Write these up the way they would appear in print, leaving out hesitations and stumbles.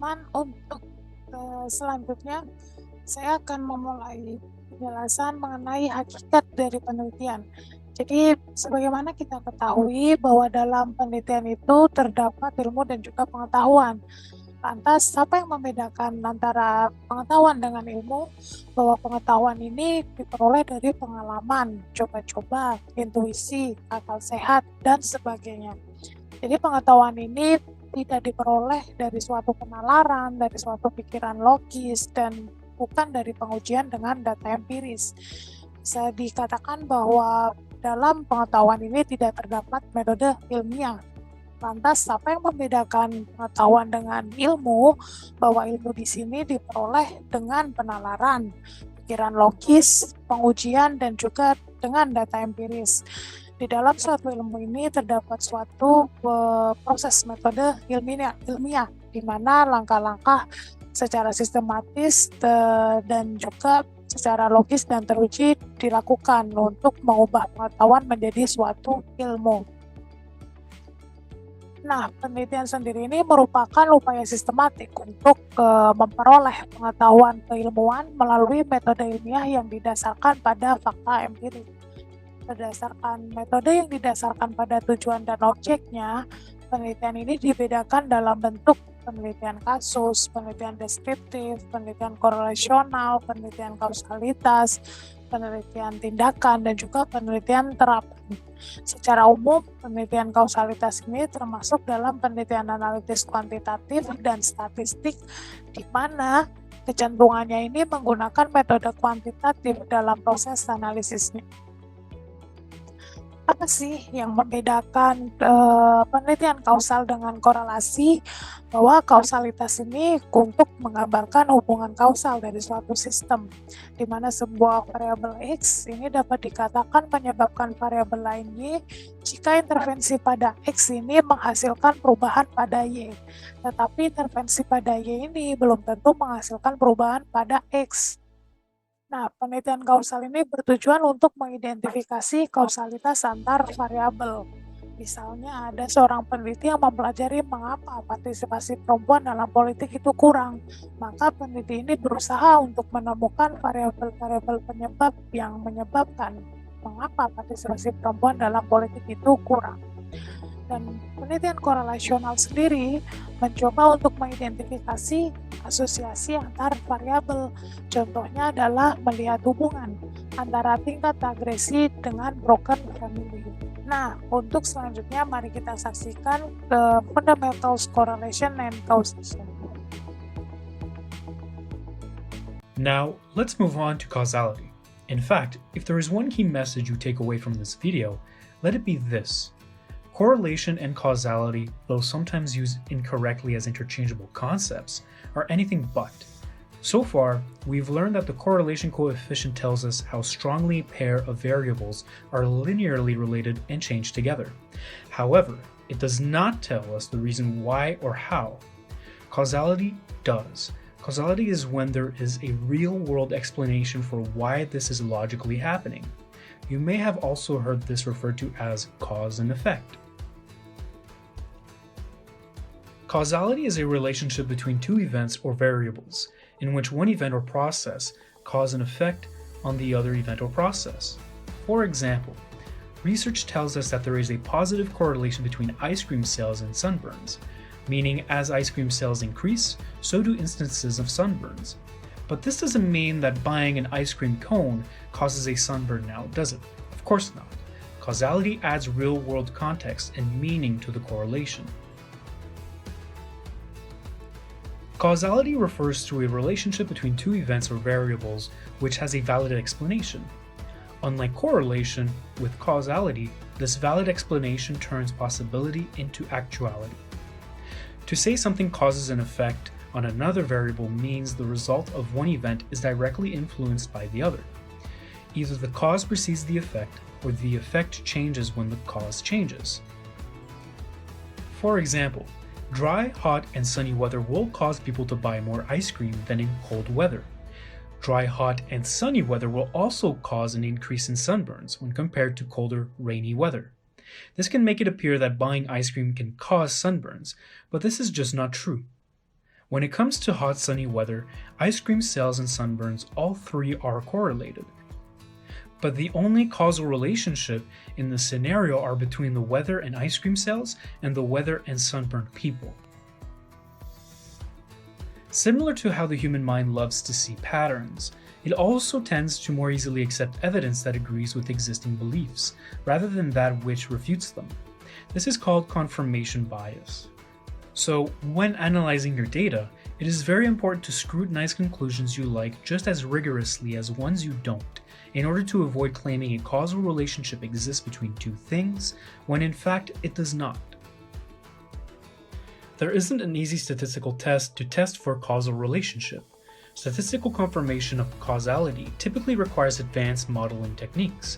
teman-teman. Untuk selanjutnya, saya akan memulai penjelasan mengenai hakikat dari penelitian. Jadi, sebagaimana kita ketahui bahwa dalam penelitian itu terdapat ilmu dan juga pengetahuan. Lantas, apa yang membedakan antara pengetahuan dengan ilmu? Bahwa pengetahuan ini diperoleh dari pengalaman, coba-coba, intuisi, akal sehat, dan sebagainya. Jadi pengetahuan ini tidak diperoleh dari suatu penalaran, dari suatu pikiran logis, dan bukan dari pengujian dengan data empiris. Bisa dikatakan bahwa dalam pengetahuan ini tidak terdapat metode ilmiah. Lantas, apa yang membedakan pengetahuan dengan ilmu? Bahwa ilmu di sini diperoleh dengan penalaran, pikiran logis, pengujian, dan juga dengan data empiris. Di dalam suatu ilmu ini terdapat suatu proses metode ilmiah, di mana langkah-langkah secara sistematis dan juga secara logis dan teruji dilakukan untuk mengubah pengetahuan menjadi suatu ilmu. Nah, penelitian sendiri ini merupakan upaya sistematik untuk memperoleh pengetahuan keilmuan melalui metode ilmiah yang didasarkan pada fakta empirik. Berdasarkan metode yang didasarkan pada tujuan dan objeknya, penelitian ini dibedakan dalam bentuk penelitian kasus, penelitian deskriptif, penelitian korelasional, penelitian kausalitas, penelitian tindakan, dan juga penelitian terapan. Secara umum, penelitian kausalitas ini termasuk dalam penelitian analitis kuantitatif dan statistik, di mana kecenderungannya ini menggunakan metode kuantitatif dalam proses analisisnya. Apa sih yang membedakan penelitian kausal dengan korelasi? Bahwa kausalitas ini untuk menggambarkan hubungan kausal dari suatu sistem, di mana sebuah variabel X ini dapat dikatakan menyebabkan variabel lain Y jika intervensi pada X ini menghasilkan perubahan pada Y. Tetapi intervensi pada Y ini belum tentu menghasilkan perubahan pada X. Nah, penelitian kausal ini bertujuan untuk mengidentifikasi kausalitas antar variabel. Misalnya ada seorang peneliti yang mempelajari mengapa partisipasi perempuan dalam politik itu kurang. Maka peneliti ini berusaha untuk menemukan variabel-variabel penyebab yang menyebabkan mengapa partisipasi perempuan dalam politik itu kurang. Dan penelitian korelasional sendiri mencoba untuk mengidentifikasi asosiasi antar variabel. Contohnya adalah melihat hubungan antara tingkat agresi dengan broken family. Nah, untuk selanjutnya mari kita saksikan fundamentals correlation and causation. Now, let's move on to causality. In fact, if there is one key message you take away from this video, let it be this. Correlation and causality, though sometimes used incorrectly as interchangeable concepts, are anything but. So far, we've learned that the correlation coefficient tells us how strongly a pair of variables are linearly related and change together. However, it does not tell us the reason why or how. Causality does. Causality is when there is a real-world explanation for why this is logically happening. You may have also heard this referred to as cause and effect. Causality is a relationship between two events or variables, in which one event or process cause an effect on the other event or process. For example, research tells us that there is a positive correlation between ice cream sales and sunburns, meaning as ice cream sales increase, so do instances of sunburns. But this doesn't mean that buying an ice cream cone causes a sunburn now, does it? Of course not. Causality adds real-world context and meaning to the correlation. Causality refers to a relationship between two events or variables which has a valid explanation. Unlike correlation, with causality, this valid explanation turns possibility into actuality. To say something causes an effect on another variable means the result of one event is directly influenced by the other. Either the cause precedes the effect, or the effect changes when the cause changes. For example, dry, hot, and sunny weather will cause people to buy more ice cream than in cold weather. Dry, hot, and sunny weather will also cause an increase in sunburns when compared to colder, rainy weather. This can make it appear that buying ice cream can cause sunburns, but this is just not true. When it comes to hot sunny weather, ice cream sales and sunburns, all three are correlated. But the only causal relationship in the scenario are between the weather and ice cream sales and the weather and sunburned people. Similar to how the human mind loves to see patterns, it also tends to more easily accept evidence that agrees with existing beliefs, rather than that which refutes them. This is called confirmation bias. So, when analyzing your data, it is very important to scrutinize conclusions you like just as rigorously as ones you don't, in order to avoid claiming a causal relationship exists between two things, when in fact it does not. There isn't an easy statistical test to test for a causal relationship. Statistical confirmation of causality typically requires advanced modeling techniques.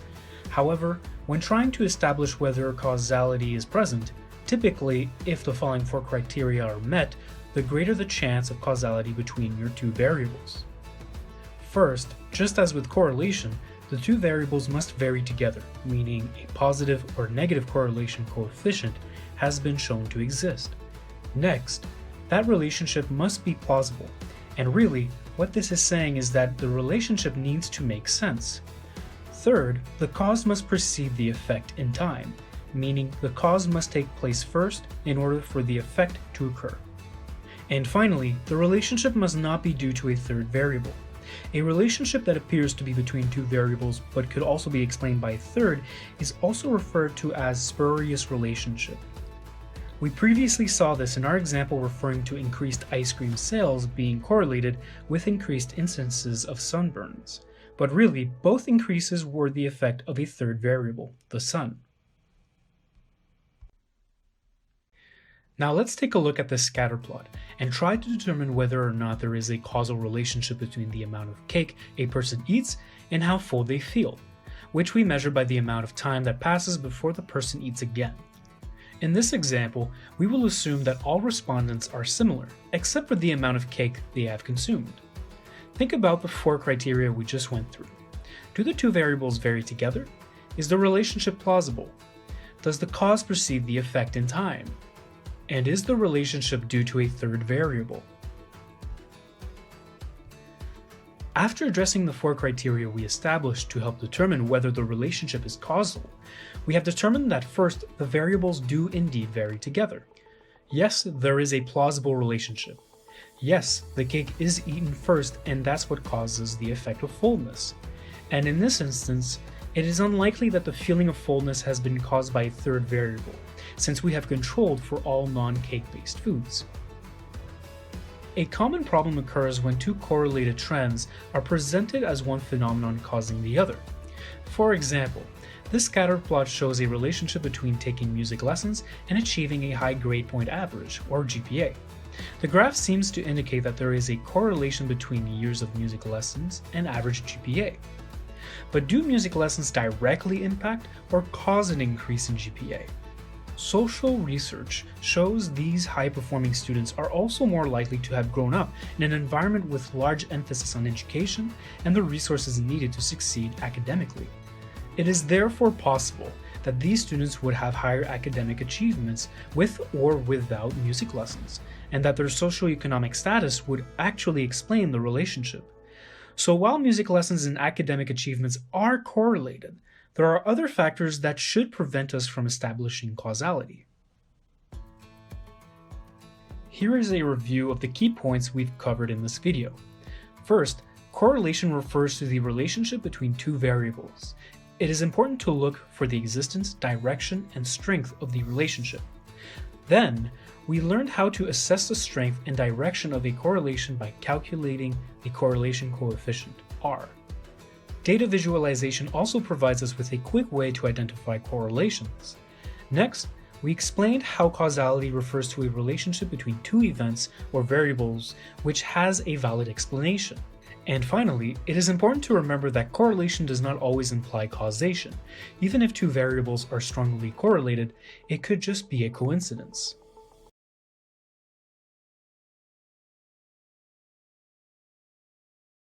However, when trying to establish whether causality is present, typically, if the following four criteria are met, the greater the chance of causality between your two variables. First, just as with correlation, the two variables must vary together, meaning a positive or negative correlation coefficient has been shown to exist. Next, that relationship must be plausible, and really, what this is saying is that the relationship needs to make sense. Third, the cause must precede the effect in time, meaning the cause must take place first in order for the effect to occur. And finally, the relationship must not be due to a third variable. A relationship that appears to be between two variables but could also be explained by a third is also referred to as spurious relationship. We previously saw this in our example referring to increased ice cream sales being correlated with increased instances of sunburns, but really both increases were the effect of a third variable, the sun. Now let's take a look at the scatter plot and try to determine whether or not there is a causal relationship between the amount of cake a person eats and how full they feel, which we measure by the amount of time that passes before the person eats again. In this example, we will assume that all respondents are similar, except for the amount of cake they have consumed. Think about the four criteria we just went through. Do the two variables vary together? Is the relationship plausible? Does the cause precede the effect in time? And is the relationship due to a third variable? After addressing the four criteria we established to help determine whether the relationship is causal, we have determined that first, the variables do indeed vary together. Yes, there is a plausible relationship. Yes, the cake is eaten first and that's what causes the effect of fullness. And in this instance, it is unlikely that the feeling of fullness has been caused by a third variable, since we have controlled for all non-cake-based foods. A common problem occurs when two correlated trends are presented as one phenomenon causing the other. For example, this scatter plot shows a relationship between taking music lessons and achieving a high grade point average, or GPA. The graph seems to indicate that there is a correlation between years of music lessons and average GPA. But do music lessons directly impact or cause an increase in GPA? Social research shows these high-performing students are also more likely to have grown up in an environment with large emphasis on education and the resources needed to succeed academically. It is therefore possible that these students would have higher academic achievements with or without music lessons, and that their socioeconomic status would actually explain the relationship. So while music lessons and academic achievements are correlated, there are other factors that should prevent us from establishing causality. Here is a review of the key points we've covered in this video. First, correlation refers to the relationship between two variables. It is important to look for the existence, direction, and strength of the relationship. Then, we learned how to assess the strength and direction of a correlation by calculating the correlation coefficient, R. Data visualization also provides us with a quick way to identify correlations. Next, we explained how causality refers to a relationship between two events or variables which has a valid explanation. And finally, it is important to remember that correlation does not always imply causation. Even if two variables are strongly correlated, it could just be a coincidence.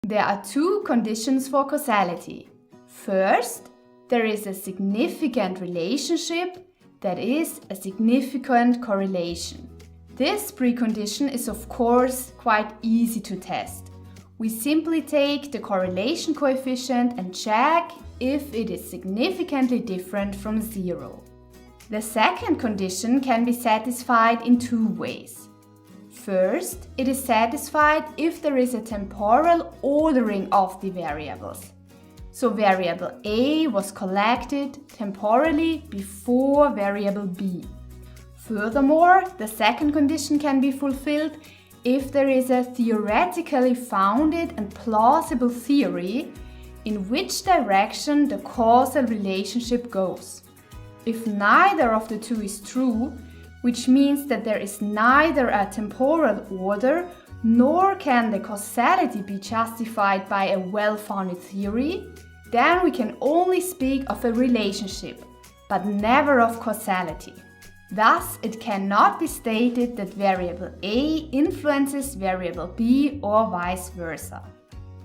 There are two conditions for causality. First, there is a significant relationship, that is, a significant correlation. This precondition is of course quite easy to test. We simply take the correlation coefficient and check if it is significantly different from 0. The second condition can be satisfied in two ways. First, it is satisfied if there is a temporal ordering of the variables. So variable A was collected temporally before variable B. Furthermore, the second condition can be fulfilled if there is a theoretically founded and plausible theory in which direction the causal relationship goes. If neither of the two is true, which means that there is neither a temporal order nor can the causality be justified by a well-founded theory, then we can only speak of a relationship, but never of causality. Thus, it cannot be stated that variable A influences variable B or vice versa.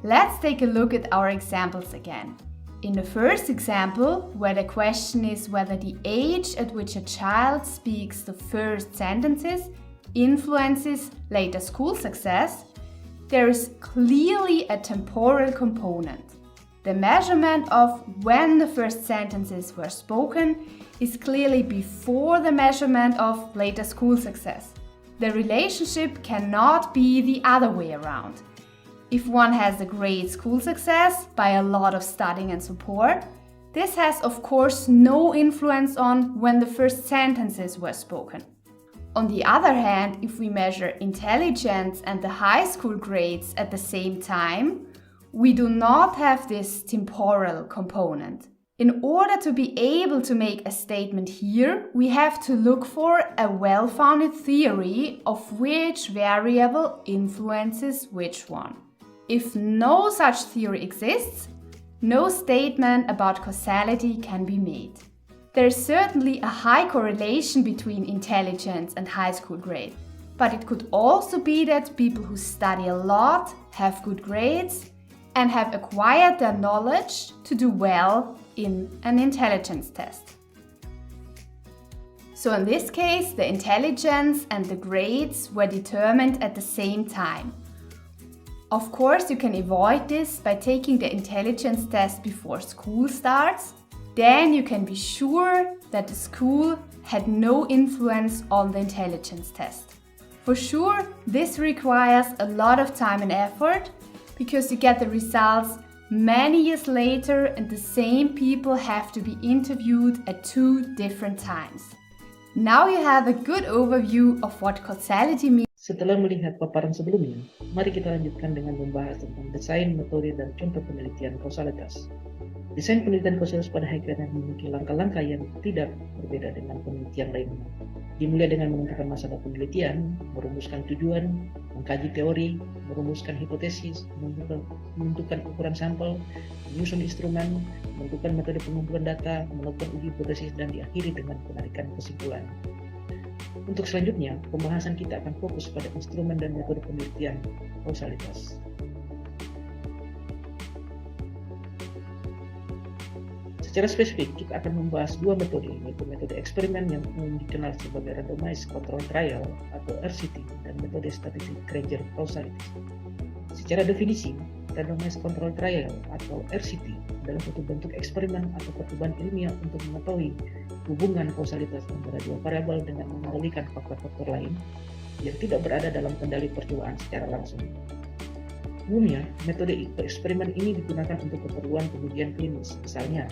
Let's take a look at our examples again. In the first example, where the question is whether the age at which a child speaks the first sentences influences later school success, there is clearly a temporal component. The measurement of when the first sentences were spoken is clearly before the measurement of later school success. The relationship cannot be the other way around. If one has a great school success by a lot of studying and support, this has of course no influence on when the first sentences were spoken. On the other hand, if we measure intelligence and the high school grades at the same time, we do not have this temporal component. In order to be able to make a statement here, we have to look for a well-founded theory of which variable influences which one. If no such theory exists, no statement about causality can be made. There is certainly a high correlation between intelligence and high school grade, but it could also be that people who study a lot, have good grades, and have acquired their knowledge to do well in an intelligence test. So in this case, the intelligence and the grades were determined at the same time. Of course, you can avoid this by taking the intelligence test before school starts. Then you can be sure that the school had no influence on the intelligence test. For sure, this requires a lot of time and effort because you get the results many years later and the same people have to be interviewed at 2 different times. Now you have a good overview of what causality means. Setelah melihat paparan sebelumnya, mari kita lanjutkan dengan membahas tentang desain, metode, dan contoh penelitian kausalitas. Desain penelitian kausalitas pada hakikatnya memiliki langkah-langkah yang tidak berbeda dengan penelitian lainnya. Dimulai dengan menentukan masalah penelitian, merumuskan tujuan, mengkaji teori, merumuskan hipotesis, menentukan ukuran sampel, menyusun instrumen, menentukan metode pengumpulan data, melakukan uji hipotesis, dan diakhiri dengan penarikan kesimpulan. Untuk selanjutnya, pembahasan kita akan fokus pada instrumen dan metode penelitian kausalitas. Secara spesifik, kita akan membahas 2 metode, yaitu metode eksperimen yang umum dikenal sebagai Randomized Control Trial atau RCT dan metode statistik Granger Causality. Secara definisi, Randomized Control Trial atau RCT adalah suatu bentuk eksperimen atau percobaan ilmiah untuk mengetahui hubungan kausalitas antara 2 variabel dengan mengendalikan faktor-faktor lain yang tidak berada dalam kendali percobaan secara langsung. Umumnya, metode eksperimen ini digunakan untuk keperluan pengujian klinis. Misalnya,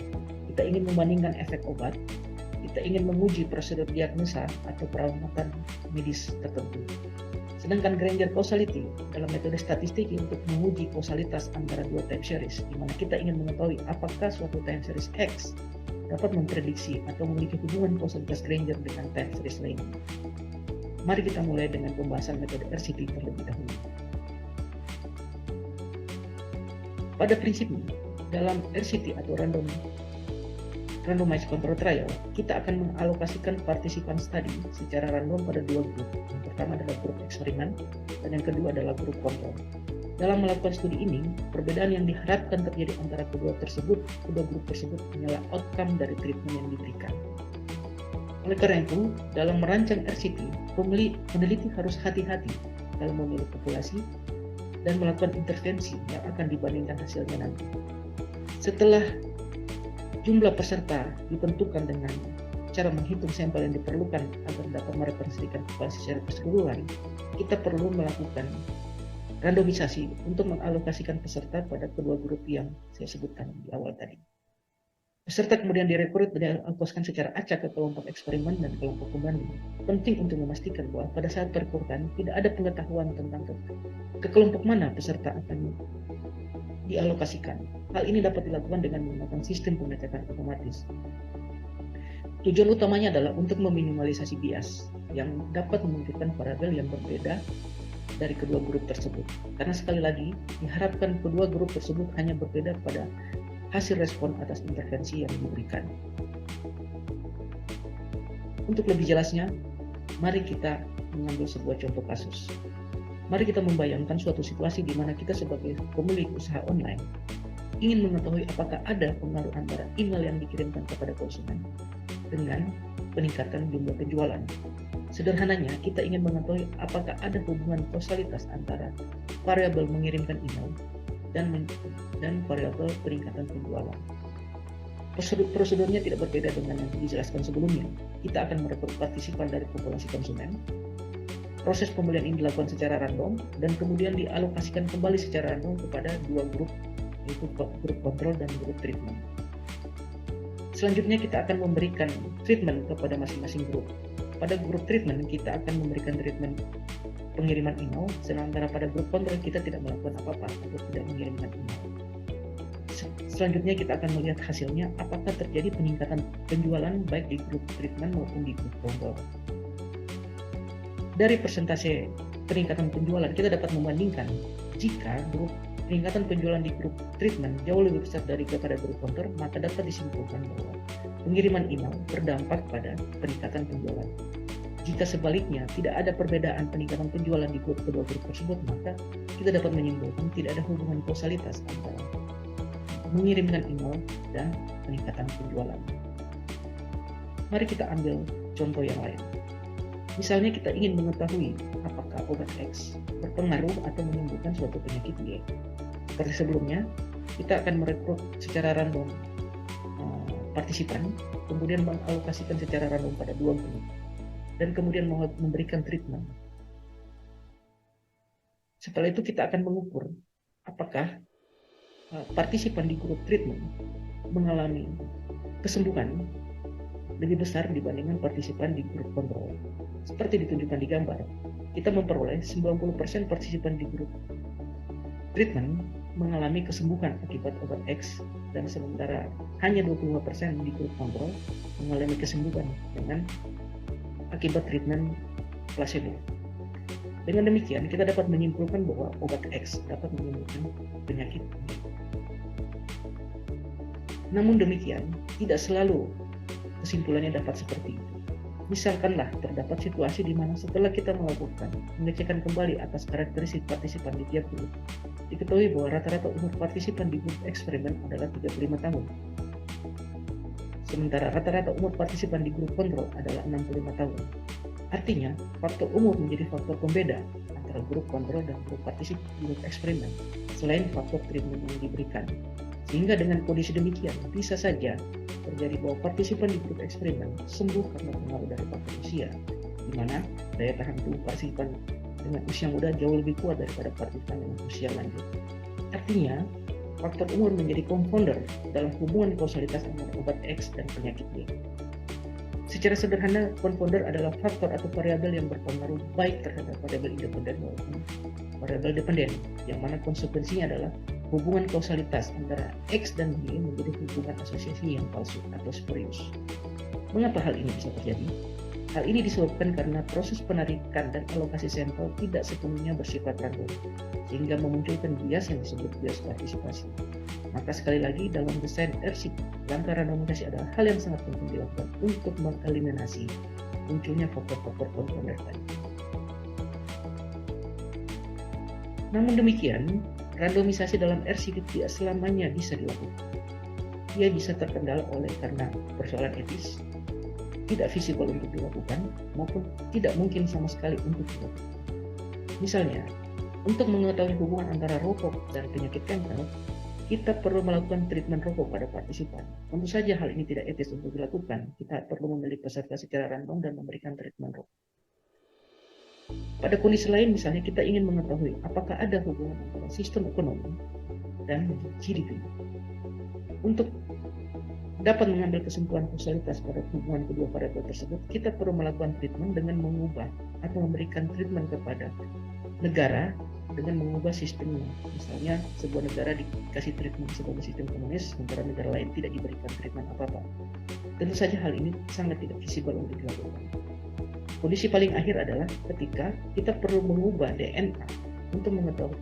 kita ingin membandingkan efek obat, kita ingin menguji prosedur diagnosa atau perawatan medis tertentu. Sedangkan Granger Causality adalah metode statistik untuk menguji kausalitas antara 2 time series, di mana kita ingin mengetahui apakah suatu time series X dapat memprediksi atau memiliki hubungan kausalitas Granger dengan time series lainnya. Mari kita mulai dengan pembahasan metode RCT terlebih dahulu. Pada prinsipnya, dalam RCT atau Randomized Control Trial, kita akan mengalokasikan partisipan studi secara random pada 2 grup. Yang pertama adalah grup eksperimen, dan yang kedua adalah grup kontrol. Dalam melakukan studi ini, perbedaan yang diharapkan terjadi antara kedua grup tersebut hanyalah outcome dari treatment yang diberikan. Oleh karena itu, dalam merancang RCT, peneliti harus hati-hati dalam memilih populasi dan melakukan intervensi yang akan dibandingkan hasilnya nanti. Setelah jumlah peserta ditentukan dengan cara menghitung sampel yang diperlukan agar dapat merepresentasikan populasi secara keseluruhan, kita perlu melakukan randomisasi untuk mengalokasikan peserta pada kedua grup yang saya sebutkan di awal tadi. Peserta kemudian direkrut dan dialokasikan secara acak ke kelompok eksperimen dan kelompok pembanding. Penting untuk memastikan bahwa pada saat perekrutan tidak ada pengetahuan tentang ke kelompok mana peserta akan dialokasikan. Hal ini dapat dilakukan dengan menggunakan sistem pengecekan otomatis. Tujuan utamanya adalah untuk meminimalisasi bias yang dapat memunculkan variabel yang berbeda dari kedua grup tersebut. Karena sekali lagi, diharapkan kedua grup tersebut hanya berbeda pada hasil respon atas intervensi yang diberikan. Untuk lebih jelasnya, mari kita mengambil sebuah contoh kasus. Mari kita membayangkan suatu situasi di mana kita sebagai pemilik usaha online ingin mengetahui apakah ada pengaruh antara email yang dikirimkan kepada konsumen dengan peningkatan jumlah penjualan. Sederhananya, kita ingin mengetahui apakah ada hubungan kausalitas antara variabel mengirimkan email dan variabel peningkatan penjualan. Prosedurnya tidak berbeda dengan yang dijelaskan sebelumnya. Kita akan merekrut partisipan dari populasi konsumen. Proses pembelian ini dilakukan secara random dan kemudian dialokasikan kembali secara random kepada dua grup, yaitu grup kontrol dan grup treatment. Selanjutnya kita akan memberikan treatment kepada masing-masing grup. Pada grup treatment kita akan memberikan treatment pengiriman email, sementara pada grup kontrol kita tidak melakukan apa-apa atau tidak mengirimkan email. Selanjutnya kita akan melihat hasilnya apakah terjadi peningkatan penjualan baik di grup treatment maupun di grup kontrol. Dari persentase peningkatan penjualan kita dapat membandingkan jika grup peningkatan penjualan di grup treatment jauh lebih besar daripada grup kontrol, maka dapat disimpulkan bahwa pengiriman email berdampak pada peningkatan penjualan. Jika sebaliknya tidak ada perbedaan peningkatan penjualan di kedua grup tersebut, maka kita dapat menyimpulkan tidak ada hubungan kausalitas antara mengirimkan email dan peningkatan penjualan. Mari kita ambil contoh yang lain. Misalnya kita ingin mengetahui apakah obat X berpengaruh atau menyembuhkan suatu penyakit Y. Seperti sebelumnya, kita akan merekrut secara random partisipan, kemudian mengalokasikan secara random pada dua grup, dan kemudian memberikan treatment. Setelah itu kita akan mengukur apakah partisipan di grup treatment mengalami kesembuhan lebih besar dibandingkan partisipan di grup kontrol. Seperti ditunjukkan di gambar, kita memperoleh 90% partisipan di grup treatment mengalami kesembuhan akibat obat X, dan sementara hanya 25% di grup kontrol mengalami kesembuhan dengan akibat treatment placebo. Dengan demikian, kita dapat menyimpulkan bahwa obat X dapat menyembuhkan penyakit. Namun demikian, tidak selalu kesimpulannya dapat seperti itu. Misalkanlah terdapat situasi di mana setelah kita melakukan pengecekan kembali atas karakteristik partisipan di tiap grup, diketahui bahwa rata-rata umur partisipan di grup eksperimen adalah 35 tahun. Sementara rata-rata umur partisipan di grup kontrol adalah 65 tahun. Artinya, faktor umur menjadi faktor pembeda antara grup kontrol dan grup partisipan di grup eksperimen, selain faktor treatment yang diberikan. Sehingga dengan kondisi demikian, bisa saja terjadi bahwa partisipan di grup eksperimen sembuh karena pengaruh dari faktor usia, di mana daya tahan tubuh partisipan dengan usia muda jauh lebih kuat daripada partisipan dengan usia lanjut. Artinya, faktor umur menjadi confounder dalam hubungan kausalitas antara obat X dan penyakit Y. Secara sederhana, confounder adalah faktor atau variabel yang berpengaruh baik terhadap variabel independen maupun variabel dependen, yang mana konsekuensinya adalah hubungan kausalitas antara X dan Y menjadi hubungan asosiasi yang palsu atau spurious. Mengapa hal ini bisa terjadi? Hal ini disebabkan karena proses penarikan dan alokasi sampel tidak sepenuhnya bersifat random, sehingga memunculkan bias yang disebut bias partisipasi. Maka sekali lagi, dalam desain RCT, langkah randomisasi adalah hal yang sangat penting dilakukan untuk mengeliminasi munculnya faktor-faktor confounder tadi. Namun demikian, randomisasi dalam RCT tidak selamanya bisa dilakukan. Ia bisa terkendala karena persoalan etis, tidak visible untuk dilakukan maupun tidak mungkin sama sekali untuk dilakukan. Misalnya, untuk mengetahui hubungan antara rokok dan penyakit kanker, kita perlu melakukan treatment rokok pada partisipan. Tentu saja hal ini tidak etis untuk dilakukan. Kita perlu memilih peserta secara random dan memberikan treatment rokok. Pada kondisi lain, misalnya kita ingin mengetahui apakah ada hubungan antara sistem ekonomi dan GDP. Untuk dapat mengambil kesimpulan kausalitas pada hubungan kedua variabel tersebut, kita perlu melakukan treatment dengan mengubah atau memberikan treatment kepada negara dengan mengubah sistemnya. Misalnya sebuah negara dikasih treatment sebagai sistem komunis, sementara negara lain tidak diberikan treatment apa-apa. Tentu saja hal ini sangat tidak visible untuk dilakukan. Kondisi paling akhir adalah ketika kita perlu mengubah DNA untuk mengetahui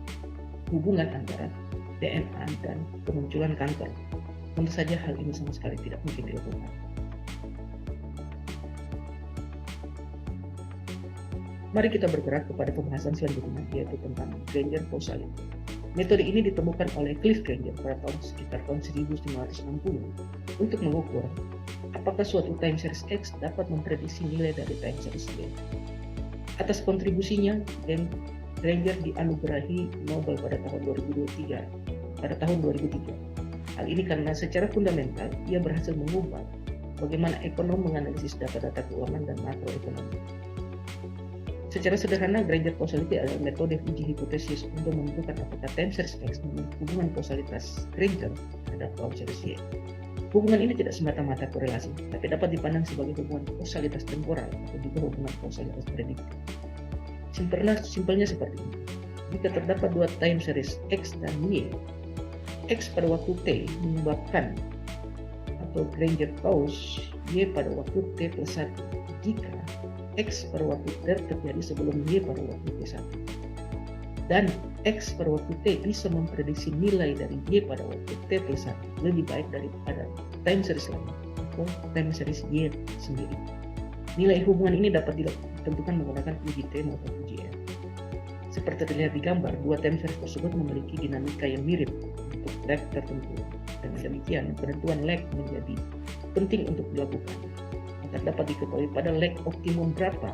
hubungan antara DNA dan kemunculan kanker. Tentu saja hal ini sama sekali tidak mungkin dilakukan. Mari kita bergerak kepada pembahasan selanjutnya, yaitu tentang Granger causality. Metode ini ditemukan oleh Cliff Granger pada sekitar tahun 1960 untuk mengukur apakah suatu time series X dapat memprediksi nilai dari time series Y. Atas kontribusinya, Granger dianugerahi Nobel pada tahun 2003. Hal ini karena secara fundamental ia berhasil mengubah bagaimana ekonom menganalisis data-data keuangan dan makroekonomi. Secara sederhana, Granger causality adalah metode uji hipotesis untuk menentukan apakah time series X memiliki hubungan kausalitas Granger terhadap time series Y. Hubungan ini tidak semata-mata korelasi, tapi dapat dipandang sebagai hubungan kausalitas temporal atau juga hubungan kausalitas prediktif. Simpelnya seperti ini. Jika terdapat dua time series X dan Y, X pada waktu T menyebabkan atau Granger cause Y pada waktu T plus 1 jika X pada waktu T terjadi sebelum Y pada waktu T1. Dan X pada waktu T bisa memprediksi nilai dari Y pada waktu T plus 1 lebih baik daripada time series lain atau time series Y sendiri. Nilai hubungan ini dapat ditentukan menggunakan uji T maupun uji R. Seperti terlihat di gambar, dua time series tersebut memiliki dinamika yang mirip untuk lag tertentu. Dengan demikian, penentuan lag menjadi penting untuk dilakukan. Agar dapat diketahui pada lag optimum berapa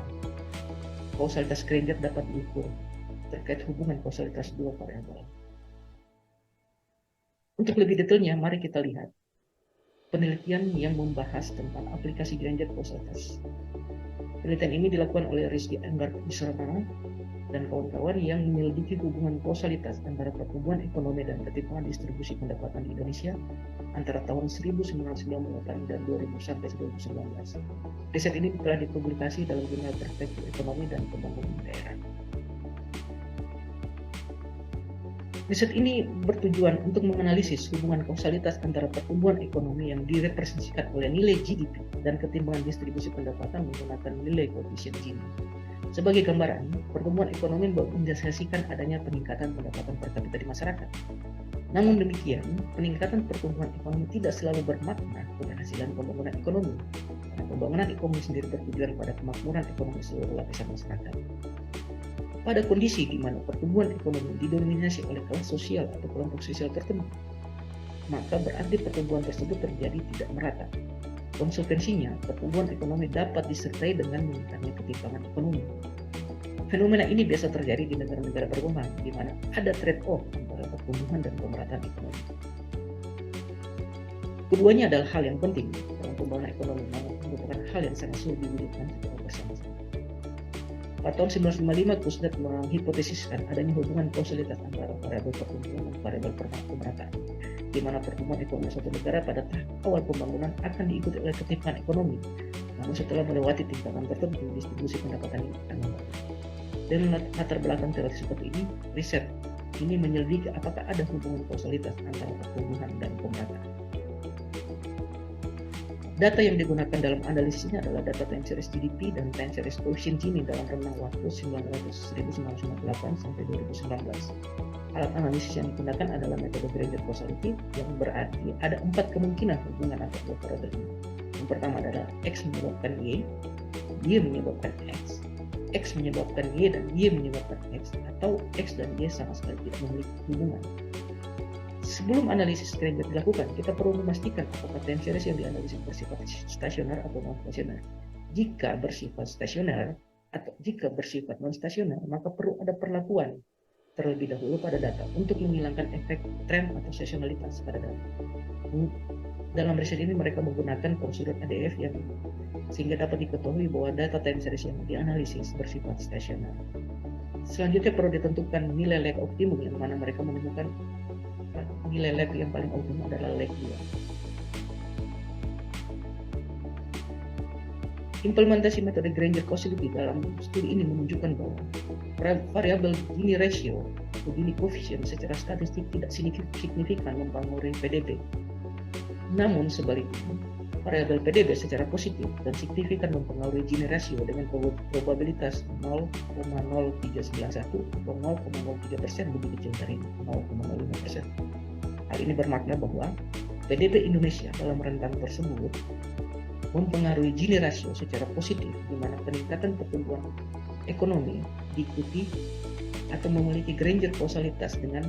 kausalitas Granger dapat diukur terkait hubungan kausalitas dua variabel. Untuk lebih detailnya, mari kita lihat penelitian yang membahas tentang aplikasi Granger kausalitas. Penelitian ini dilakukan oleh Rizky Enggar Israna dan kawan-kawan yang menyelidiki hubungan kausalitas antara pertumbuhan ekonomi dan ketimpangan distribusi pendapatan di Indonesia antara tahun 1998 dan 2000 sampai 2019. Riset ini telah dipublikasi dalam jurnal Perspektif Ekonomi dan Pembangunan Daerah. Riset ini bertujuan untuk menganalisis hubungan kausalitas antara pertumbuhan ekonomi yang direpresentasikan oleh nilai GDP dan ketimpangan distribusi pendapatan menggunakan nilai koefisien Gini. Sebagai gambaran, pertumbuhan ekonomi mengindikasikan adanya peningkatan pendapatan per kapita di masyarakat. Namun demikian, peningkatan pertumbuhan ekonomi tidak selalu bermakna keberhasilan pembangunan ekonomi. Karena pembangunan ekonomi sendiri bertujuan pada kemakmuran ekonomi seluruh lapisan masyarakat. Pada kondisi di mana pertumbuhan ekonomi didominasi oleh kelas sosial atau kelompok sosial tertentu, maka berarti pertumbuhan tersebut terjadi tidak merata. Konsekuensinya, pertumbuhan ekonomi dapat disertai dengan meningkatnya ketimpangan ekonomi. Fenomena ini biasa terjadi di negara-negara berkembang, di mana ada trade-off antara pertumbuhan dan pemerataan ekonomi. Keduanya adalah hal yang penting dalam pembangunan ekonomi, namun merupakan hal yang sangat sulit diwujudkan secara bersama-sama. Pada tahun 1955, Kuznets menghipotesiskan adanya hubungan kausalitas antara variabel pertumbuhan dan variabel pemerataan, di mana pertumbuhan ekonomi suatu negara pada tahap awal pembangunan akan diikuti oleh ketimpangan ekonomi, namun setelah melewati tingkatan tertentu, distribusi pendapatan ini akan membaik. Dengan latar belakang teori seperti ini, riset ini menyelidiki apakah ada hubungan kausalitas antara pertumbuhan dan pemerataan. Data yang digunakan dalam analisisnya adalah data time series GDP dan time series koefisien Gini dalam rentang waktu 1998 sampai 2019. Alat analisis yang digunakan adalah metode Granger causality yang berarti ada 4 kemungkinan hubungan antara dua variabel ini. Yang pertama adalah X menyebabkan Y, Y menyebabkan X, X menyebabkan Y dan Y menyebabkan X, atau X dan Y sama sekali tidak memiliki hubungan. Sebelum analisis Granger dilakukan, kita perlu memastikan apakah time series yang dianalisis bersifat stasioner atau non-stasioner. Jika bersifat stasioner atau jika bersifat non-stasioner, maka perlu ada perlakuan terlebih dahulu pada data untuk menghilangkan efek tren atau seasonalitas pada data. Dalam riset ini mereka menggunakan prosedur ADF yang sehingga dapat diketahui bahwa data time series yang dianalisis bersifat stasioner. Selanjutnya perlu ditentukan nilai lag optimum, yang mana mereka menemukan nilai lag yang paling optimum adalah lag 2. Implementasi metode Granger causality dalam studi ini menunjukkan bahwa variabel Gini ratio atau Gini coefficient secara statistik tidak signifikan mempengaruhi PDB. Namun sebaliknya, variabel PDB secara positif dan signifikan mempengaruhi Gini ratio dengan probabilitas 0,0391 atau 0,03% lebih kecil dari 0,05%. Hal ini bermakna bahwa PDB Indonesia dalam rentang tersebut mempengaruhi Gini ratio secara positif, di mana peningkatan pertumbuhan ekonomi diikuti atau memiliki Granger kausalitas dengan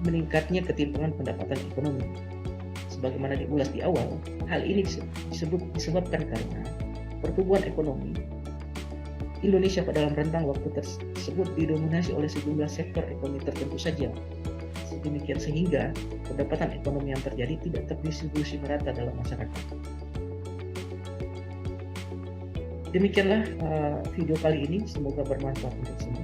meningkatnya ketimpangan pendapatan ekonomi. Sebagaimana diulas di awal, hal ini disebabkan karena pertumbuhan ekonomi Indonesia pada dalam rentang waktu tersebut didominasi oleh sejumlah sektor ekonomi tertentu saja. Demikian sehingga pendapatan ekonomi yang terjadi tidak terdistribusi merata dalam masyarakat. Demikianlah video kali ini, semoga bermanfaat untuk semua.